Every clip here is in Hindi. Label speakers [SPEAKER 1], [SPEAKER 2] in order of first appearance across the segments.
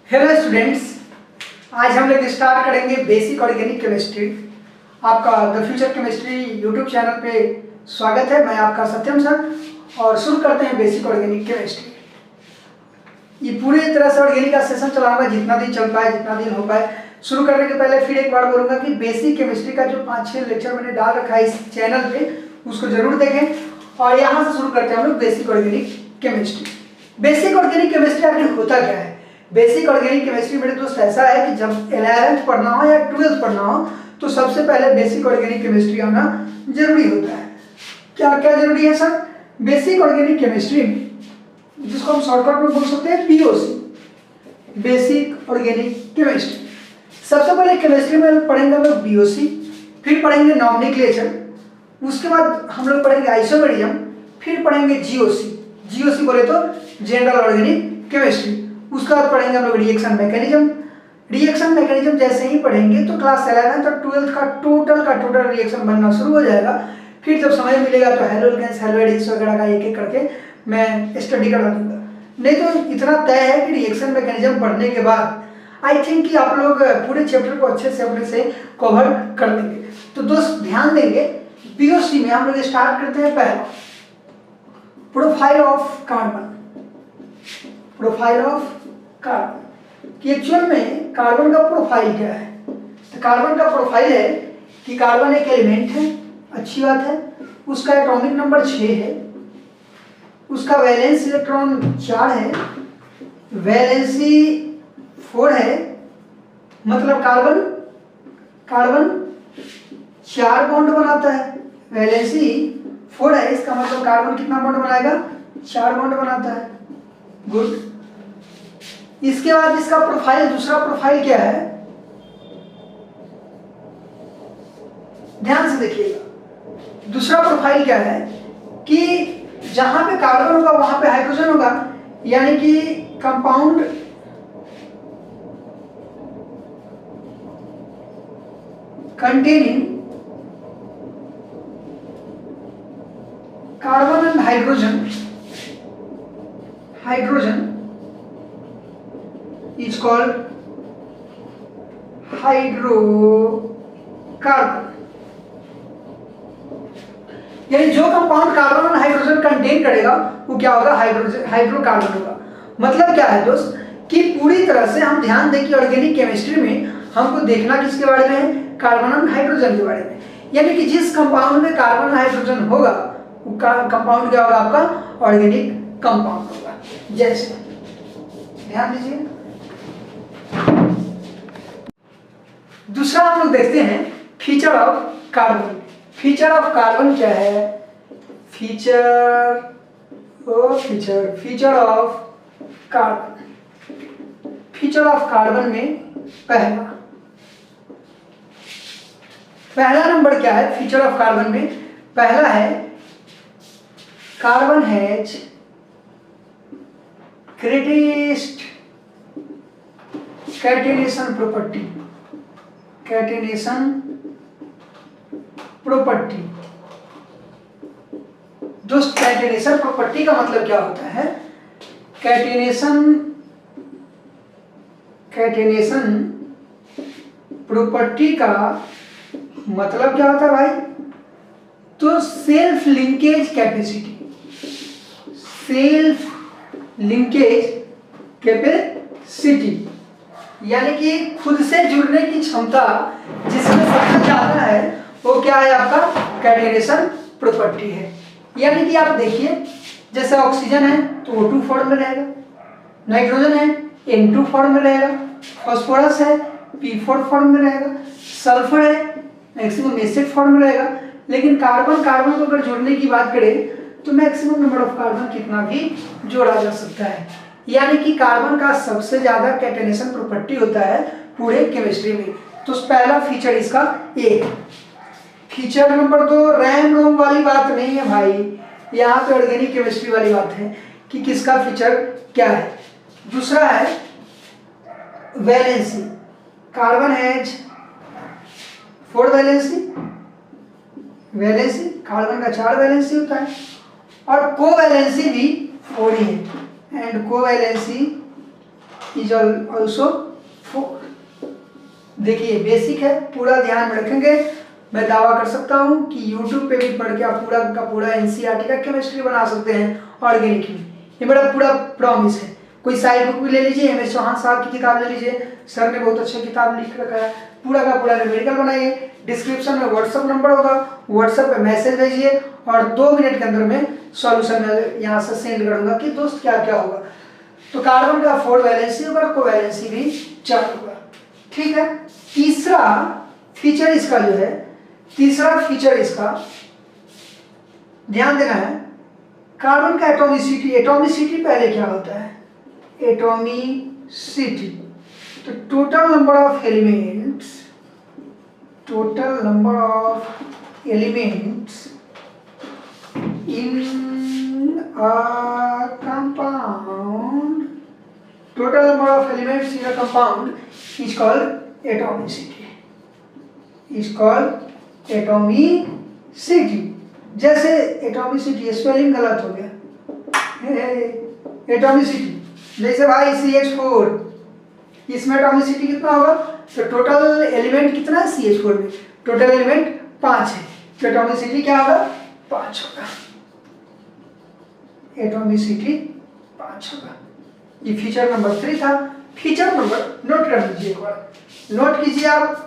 [SPEAKER 1] हेलो स्टूडेंट्स, आज हम लोग स्टार्ट करेंगे बेसिक ऑर्गेनिक केमिस्ट्री। आपका the future chemistry YouTube channel पे स्वागत है। मैं आपका सत्यम सर और शुरू करते हैं बेसिक ऑर्गेनिक केमिस्ट्री। ये पूरी तरह से ऑर्गेनिक का सेशन चलाऊंगा, जितना दिन चल पाए, जितना दिन हो पाए। शुरू करने के पहले फिर एक बार बोलूँगा कि बेसिक केमिस्ट्री का जो 5-6 लेक्चर मैंने डाल रखा है इस चैनल पे, उसको जरूर देखें। और यहाँ से शुरू करते हैं हम लोग basic organic chemistry. Basic organic chemistry आखिर होता क्या है? बेसिक ऑर्गेनिक केमिस्ट्री मेरे दोस्त ऐसा है कि जब 11th पढ़ना हो या 12th पढ़ना हो तो सबसे पहले बेसिक ऑर्गेनिक केमिस्ट्री आना जरूरी होता है। क्या क्या जरूरी है सर? बेसिक ऑर्गेनिक केमिस्ट्री, जिसको हम शॉर्टकट में बोल सकते हैं बीओसी, बेसिक ऑर्गेनिक केमिस्ट्री। सबसे पहले केमिस्ट्री में पढ़ेंगे हम लोग बीओसी, फिर पढ़ेंगे नॉमेनक्लेचर, उसके बाद हम लोग पढ़ेंगे आइसोमेरिज्म, फिर पढ़ेंगे जीओसी। जीओसी बोले तो जनरल ऑर्गेनिक केमिस्ट्री। उसके बाद पढ़ेंगे हम लोग रिएक्शन मैकेनिज्म। रिएक्शन मैकेनिज्म जैसे ही पढ़ेंगे तो क्लास 11th और 12th का टोटल रिएक्शन बनना शुरू हो जाएगा। फिर जब समय मिलेगा तो हैलोजेंस, हैलोइड्स वगैरह का एक एक करके मैं स्टडी करवा दूंगा। नहीं तो इतना तय है कि रिएक्शन मैकेनिज्म पढ़ने के बाद आई थिंक कि आप लोग पूरे चैप्टर को अच्छे से अपने से कवर कर देंगे। तो दोस्त ध्यान देंगे, बीओसी में हम लोग स्टार्ट करते हैं पहला profile of carbon. Profile of carbon कि एक्चुअल में कार्बन का प्रोफाइल क्या है? तो कार्बन का प्रोफाइल है कि कार्बन एक एलिमेंट है, अच्छी बात है। उसका एटॉमिक नंबर 6 है, उसका वैलेंस इलेक्ट्रॉन 4 है, वैलेंसी 4 है। मतलब कार्बन 4 बॉन्ड बनाता है, वैलेंसी 4 है। इसका मतलब कार्बन कितना बॉन्ड बनाएगा? 4 बॉन्ड बनाता है। गुड। इसके बाद इसका प्रोफाइल, दूसरा प्रोफाइल क्या है? ध्यान से देखिएगा, दूसरा प्रोफाइल क्या है कि जहां पे कार्बन होगा वहां पे हाइड्रोजन होगा, यानी कि compound containing carbon and hydrogen is called hydrocarbon. यानी जो कंपाउंड कार्बन और हाइड्रोजन कंटेन करेगा वो क्या होगा? हाइड्रोकार्बन होगा। मतलब क्या है दोस्त कि पूरी तरह से हम ध्यान दें कि ऑर्गेनिक केमिस्ट्री में हमको देखना किसके बारे में है? कार्बन और हाइड्रोजन के बारे में। यानी कि जिस कंपाउंड में कार्बन और हाइड्रोजन होगा वो कंपाउंड क्या होगा? आपका ऑर्गेनिक कंपाउंड होगा। जैसे ध्यान दीजिए, दूसरा हम लोग देखते हैं feature of carbon. Feature of carbon क्या है? Feature of carbon. Feature of carbon में पहला नंबर क्या है? फीचर ऑफ कार्बन में पहला है carbon has greatest catenation property. Catenation property दोस्त, कैटेनेशन प्रॉपर्टी का मतलब क्या होता है? कैटेनेशन प्रॉपर्टी का मतलब क्या होता है भाई? तो सेल्फ लिंकेज कैपेसिटी, यानी कि खुद से जुड़ने की क्षमता जिसमें सबसे ज्यादा है वो क्या है? आपका कैटेनेशन प्रॉपर्टी है। यानी कि आप देखिए, जैसे ऑक्सीजन है तो O2 फॉर्म में रहेगा, नाइट्रोजन है N2 फॉर्म में रहेगा, फास्फोरस है P4 फॉर्म में रहेगा, सल्फर है मैक्सिमम एसिड फॉर्म में रहेगा। लेकिन कार्बन को अगर जोड़ने की बात करें तो मैक्सिमम नंबर ऑफ कार्बन कितना भी जोड़ा जा सकता है। यानी कि कार्बन का सबसे ज्यादा कैटेनेशन प्रॉपर्टी होता है पूरे केमिस्ट्री में। तो पहला फीचर इसका ये। फीचर नंबर 2 रैम रोम वाली बात नहीं है भाई, यहाँ पे ऑर्गेनिक केमिस्ट्री वाली बात है कि किसका फीचर क्या है। दूसरा है valency. Carbon has 4 valency, carbon का 4 वैलेंसी होता है और कोवैलेंसी भी 4 ही है। And covalency is also 4। देखिए बेसिक है, पूरा ध्यान में रखेंगे। मैं दावा कर सकता हूँ कि YouTube पे भी पढ़ के आप पूरा का पूरा NCERT का केमिस्ट्री बना सकते हैं ऑर्गेनिक में। ये मेरा पूरा प्रॉमिस है। कोई साइड बुक भी ले लीजिए, MS चौहान साहब की किताब ले लीजिए, सर ने बहुत अच्छा किताब लिख रखा है, पूरा का पूरा न्यूमेरिकल बनाइए। डिस्क्रिप्शन में व्हाट्सअप नंबर होगा, व्हाट्सएप पे मैसेज भेजिए और 2 मिनट के अंदर में सॉल्यूशन में यहाँ से सेंड करूंगा कि दोस्त क्या क्या होगा। तो कार्बन का 4 वैलेंसी होगा, कोवैलेंसी भी 4 होगा। ठीक है। तीसरा फीचर इसका जो है, तीसरा फीचर इसका ध्यान देना है, कार्बन का एटॉमिसिटी। एटॉमिसिटी पहले क्या होता है? एटॉमिसिटी तो total number of elements, total number of elements in a compound, total number of elements in a compound is called atomicity, is called atomicity। जैसे एटॉमिसिटी स्पेलिंग गलत हो गया, एटॉमिसिटी जैसे भाई CH4, इसमें एटॉमिसिटी कितना होगा? तो टोटल एलिमेंट कितना है CH4 में? टोटल एलिमेंट 5 है, तो एटॉमिसिटी क्या होगा? 5 होगा। एटॉमिसिटी 5 होगा। ये फीचर नंबर 3 था। फीचर नंबर नोट कर लीजिए, एक बार नोट कीजिए, आप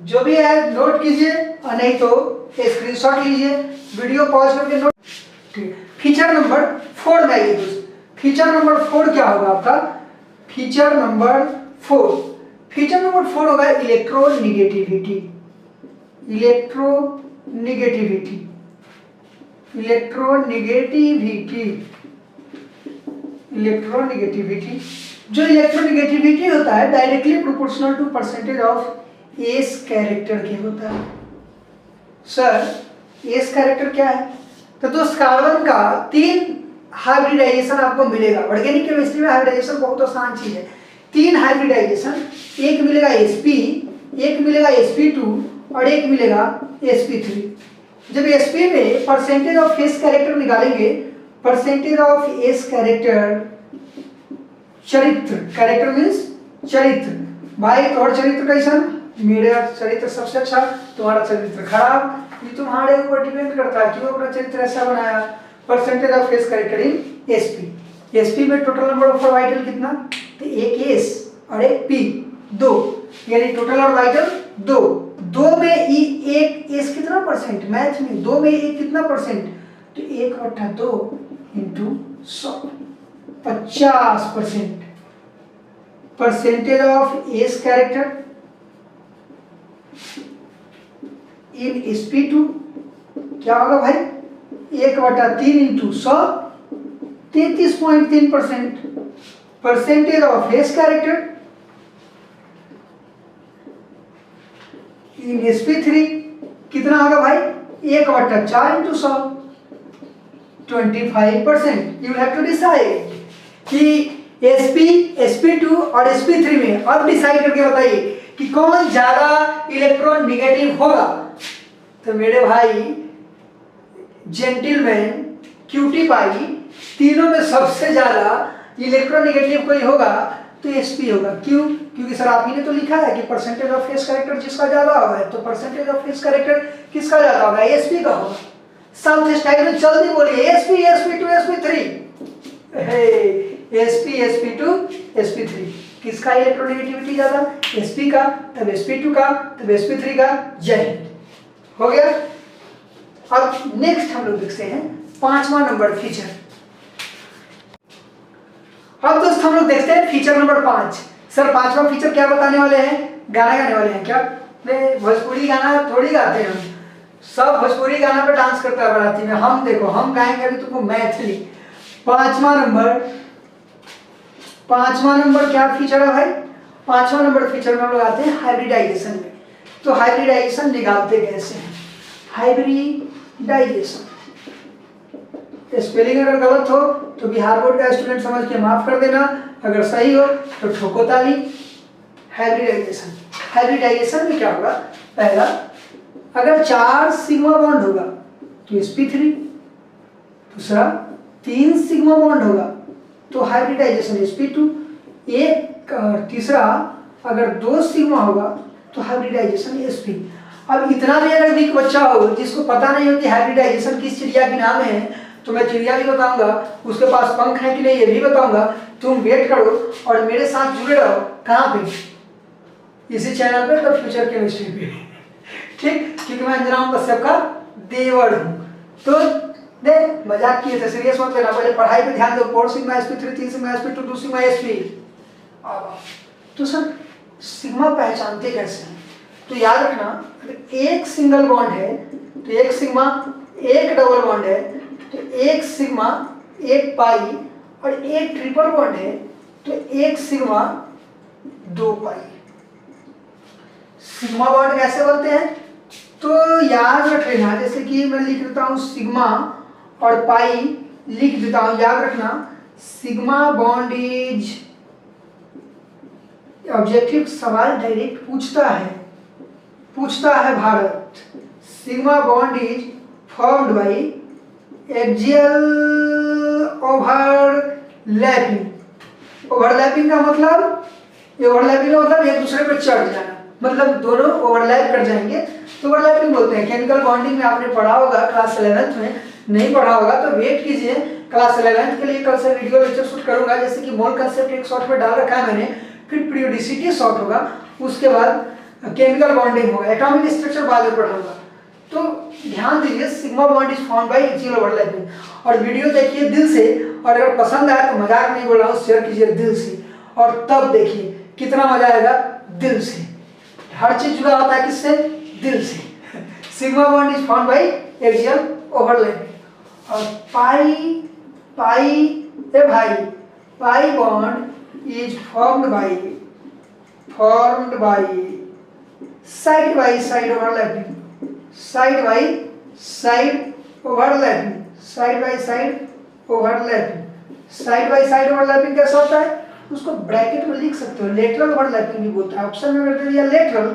[SPEAKER 1] जो भी है नोट कीजिए और नहीं तो स्क्रीनशॉट लीजिए, वीडियो पॉज करके नोट। ठीक। फीचर नंबर 4 में आइए दोस्त। फीचर नंबर 4 क्या होगा आपका? फीचर नंबर 4, फीचर नंबर 4 होगा इलेक्ट्रोनिगेटिविटी। Electronegativity, electronegativity, electronegativity. जो इलेक्ट्रोनिगेटिविटी होता है directly proportional to percentage of s character के होता है। सर एस कैरेक्टर क्या है? तो दोस्त कार्बन का 3 हाइब्रिडाइजेशन आपको मिलेगा। ऑर्गेनिक केमिस्ट्री में हाइब्रिडाइजेशन बहुत आसान चीज है। 3 हाइब्रिडाइजेशन, एक मिलेगा sp, एक मिलेगा sp2 और एक मिलेगा sp3। जब sp में परसेंटेज ऑफ एस कैरेक्टर निकालेंगे, परसेंटेज ऑफ एस कैरेक्टर, चरित्र, कैरेक्टर मीन्स चरित्र। भाई तुम्हारा चरित्र कैसा? मेरा चरित्र सबसे अच्छा, तुम्हारा चरित्र खराब। ये तुम्हारे ऊपर डिपेंड करता है क्यों अपना चरित्र ऐसा बनाया। Percentage of s character in sp, sp में टोटल नंबर ऑफ ऑर्बिटल कितना? तो एक s और एक p, 2, यानी टोटल ऑर्बिटल 2। 2 में एक s कितना परसेंट? मैथ में 2 में एक कितना परसेंट? तो 1/2 into 100, 50%। Percentage of s character in sp2 क्या होगा भाई? 1/3 into 100, 33.3%। Percentage of s character in sp3 कितना होगा भाई? 1/4 into 100, 25%। You have to decide कि sp, sp2 और sp3 में अब डिसाइड करके बताइए कि कौन ज्यादा इलेक्ट्रॉन निगेटिव होगा। तो मेरे भाई जेंटिलमैन, क्यूटी पाई, तीनों में सबसे ज्यादा इलेक्ट्रॉन निगेटिव कोई होगा तो sp होगा। क्यों? क्योंकि सर आप ही ने तो लिखा है कि परसेंटेज ऑफ एस कैरेक्टर जिसका ज्यादा होगा, तो परसेंटेज ऑफ एस कैरेक्टर किसका ज्यादा होगा? sp का होगा। साउथ स्टाइल में जल्दी बोलिए, sp, sp2, sp3, sp, sp2, sp3। किसका इलेक्ट्रोनेगेटिविटी ज्यादा? sp का, तब sp2 का, तब sp3 का। जय हिंद। हो गया। अब नेक्स्ट हम लोग देखते हैं 5वां नंबर फीचर। अब दोस्त हम लोग देखते हैं फीचर नंबर 5। सर 5वां फीचर क्या बताने वाले हैं? गाना गाने वाले हैं क्या? नहीं, भोजपुरी गाना थोड़ी गाते हैं हम। सब भोजपुरी गाना पे डांस करता है बाराती में। हम देखो, हम गाएंगे अभी तुमको मैथिली। 5वां नंबर क्या फीचर है भाई? 5वां नंबर फीचर में हम लोग आते हैं हाइब्रिडाइजेशन में। तो हाइब्रिडाइजेशन निकालते कैसे हैं? हाइब्रिडाइजेशन स्पेलिंग अगर गलत हो तो बिहार बोर्ड का स्टूडेंट समझ के माफ कर देना, अगर सही हो तो ठोको ताली। हाइब्रिडाइजेशन, हाइब्रिडाइजेशन में क्या होगा? पहला, अगर 4 सिग्मा बॉन्ड होगा तो sp3, दूसरा 3 सिग्मा बॉन्ड होगा तो हाइब्रिडाइजेशन sp2, एक तीसरा अगर 2 सिग्मा होगा तो हाइब्रिडाइजेशन sp। अब इतना भी अगर वीक बच्चा हो जिसको पता नहीं हो कि हाइब्रिडाइजेशन किस चिड़िया के नाम है, तो मैं चिड़िया भी बताऊंगा, उसके पास पंख है कि नहीं ये भी बताऊंगा। तुम वेट करो और मेरे साथ जुड़े रहो। कहाँ पे? इसी चैनल पे, द फ्यूचर केमिस्ट्री पे। ठीक, क्योंकि मैं अंजनाओं कश्यप का देवर हूँ। तो देख, मजाक किए थे, सीरियस मत लेना, पहले पढ़ाई पे ध्यान दो। 4 sigma sp, 3 sigma sp, 2 sigma sp। तो सर सिग्मा पहचानते कैसे हैं? तो याद रखना, अगर एक सिंगल बॉन्ड है तो एक सिग्मा, एक डबल बॉन्ड है तो एक सिग्मा, एक पाई, और एक ट्रिपल बॉन्ड है तो एक सिग्मा 2 पाई। सिग्मा बॉन्ड कैसे बनते हैं? तो याद रख लेना, जैसे कि मैं लिख देता हूं सिग्मा और पाई लिख देता हूं। याद रखना, सिग्मा बॉन्ड इज, ऑब्जेक्टिव सवाल डायरेक्ट पूछता है Bharat. Sigma bond is formed by axial overlapping. Overlapping का मतलब, ये ओवरलैपिंग का मतलब एक दूसरे पर चढ़ जाना, मतलब दोनों ओवरलैप कर जाएंगे तो ओवरलैपिंग बोलते हैं। केमिकल बॉन्डिंग में आपने पढ़ा होगा क्लास 11th में, नहीं पढ़ा होगा तो वेट कीजिए, क्लास 11th के लिए कल से वीडियो लेक्चर शूट करूंगा। जैसे कि मोल कंसेप्ट एक शॉर्ट में डाल रखा है मैंने, फिर पीरियोडिसिटी शॉर्ट होगा, उसके बाद केमिकल बॉन्डिंग होगा, एटॉमिक स्ट्रक्चर बाद में पढ़ाऊंगा। तो ध्यान दीजिए, sigma bond is formed by axial overlapping. और वीडियो देखिए दिल से, और अगर पसंद आए तो मजाक नहीं बोल रहा हूँ, शेयर कीजिए दिल से, और तब देखिए कितना मजा आएगा दिल से। हर चीज जुड़ा होता है किससे? दिल से। Sigma bond is formed by axial overlapping. और pi bond is formed by side by side overlapping. Side by side overlapping कैसा होता है? उसको ब्रैकेट में लिख सकते हो, लेटरल ओवरलैपिंग भी बोलते हैं। ऑप्शन में अगर दिया लेटरल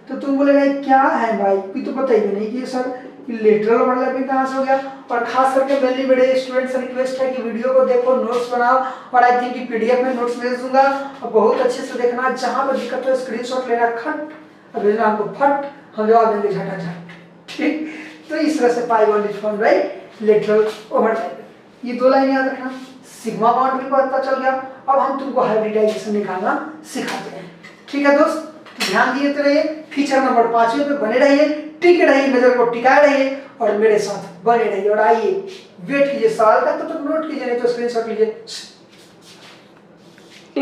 [SPEAKER 1] तो तुम बोलेगा क्या है भाई, भी तो बताइए नहीं कि सर लेटरल ओवरलैपिंग कहाँ से हो गया। और खास करके मेनली मेरे स्टूडेंट्स से रिक्वेस्ट है कि वीडियो को देखो, नोट्स बनाओ, और आई थिंक कि पीडीएफ में नोट्स भेज दूंगा, और बहुत अच्छे से देखना। जहाँ पर दिक्कत हो स्क्रीनशॉट लेना खट और भेजना आपको फट, हम जवाब देंगे झटाझट। ठीक, तो इस तरह से पाई bond is formed bye lateral overlapping. ये 2 लाइन याद रखना। सिग्मा बॉन्ड भी पता चल गया। अब हम तुमको हाइब्रिडाइजेशन निकालना सिखाते हैं। ठीक है दोस्त, तो ध्यान दिए तो रहिए, फीचर नंबर 5 पे बने रहिए, टिके रहिए, नजर को टिकाए रहिए और मेरे साथ बने रहिए। और आइए वेट कीजिए सवाल का, तो नोट कीजिए, नहीं तो स्क्रीनशॉट लीजिए।